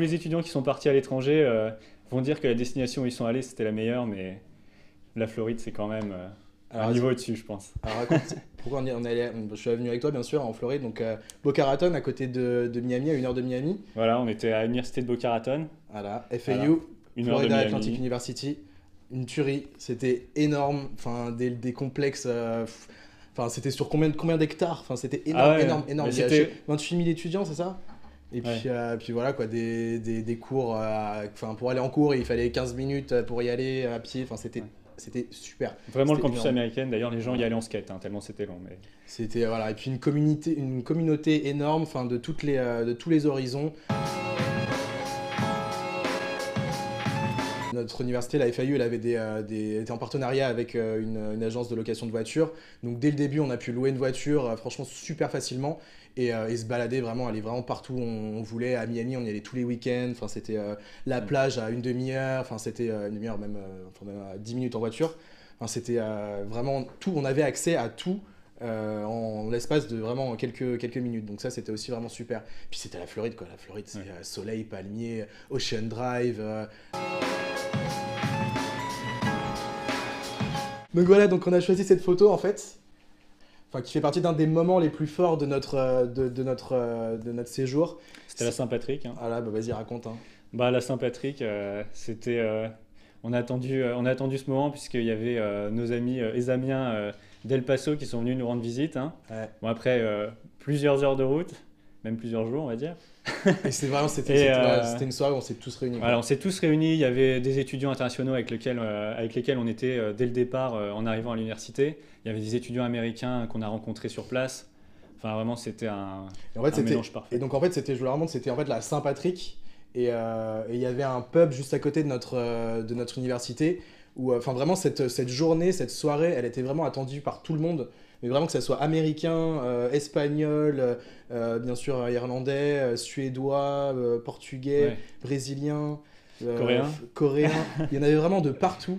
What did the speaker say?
tous les étudiants qui sont partis à l'étranger vont dire que la destination où ils sont allés, c'était la meilleure, mais la Floride, c'est quand même un Alors, niveau au-dessus, je pense. alors raconte, pourquoi on est allé, je suis venu avec toi bien sûr en Floride, donc Boca Raton à côté de Miami, à 1 heure de Miami. Voilà, on était à l'université de Boca Raton. Voilà, Voilà, FAU, 1 heure de Florida Atlantic Miami. University, une tuerie, c'était énorme, enfin des complexes, enfin c'était sur combien d'hectares, enfin c'était Ah énorme, ouais, énorme, énorme. mais Il y a c'était... 28 000 étudiants, c'est ça? Et Ouais. puis voilà quoi, des cours, enfin pour aller en cours, il fallait 15 minutes pour y aller à pied, enfin c'était super, Vraiment le c'était campus énorme. américain, d'ailleurs les gens y Voilà. allaient en skate, hein, tellement c'était long. Mais... C'était voilà, et puis une communauté énorme, enfin de tous les horizons. Notre université, la FAU, elle avait était en partenariat avec une agence de location de voitures. Donc dès le début, on a pu louer une voiture, franchement super facilement, et se balader vraiment, aller vraiment partout où on voulait. À Miami, on y allait tous les week-ends. Enfin, c'était la plage à une demi-heure. Enfin, c'était une demi-heure même, enfin, même à 10 minutes en voiture. Enfin, c'était vraiment tout. On avait accès à tout. En l'espace de vraiment quelques minutes. Donc ça, c'était aussi vraiment super. Puis c'était la Floride, quoi. La Floride, c'est Ouais. soleil, palmier, Ocean Drive. Donc voilà, donc on a choisi cette photo en fait, enfin qui fait partie d'un des moments les plus forts de notre séjour. C'était la Saint-Patrick, hein. Ah là, bah vas-y raconte. Hein. Bah, la Saint-Patrick, c'était... on a attendu ce moment puisqu'il y avait nos amis Ezamiens d'El Paso qui sont venus nous rendre visite, hein. Ouais. Bon, après plusieurs heures de route, même plusieurs jours on va dire. Et c'est vraiment, Et, c'était une soirée où on s'est tous réunis. voilà, Quoi. on s'est tous réunis, il y avait des étudiants internationaux avec lesquels on était dès le départ en arrivant à l'université. Il y avait des étudiants américains qu'on a rencontrés sur place. Enfin vraiment c'était Et en fait, un mélange parfait. et donc en fait, je vous le raconte, c'était en fait la Saint-Patrick, et il y avait un pub juste à côté de notre université, où, enfin vraiment, cette journée, cette soirée, elle était vraiment attendue par tout le monde. Mais vraiment que ça soit américain, espagnol, bien sûr irlandais, suédois, portugais, Ouais. brésilien, Coréen. coréen. Il y en avait vraiment de partout.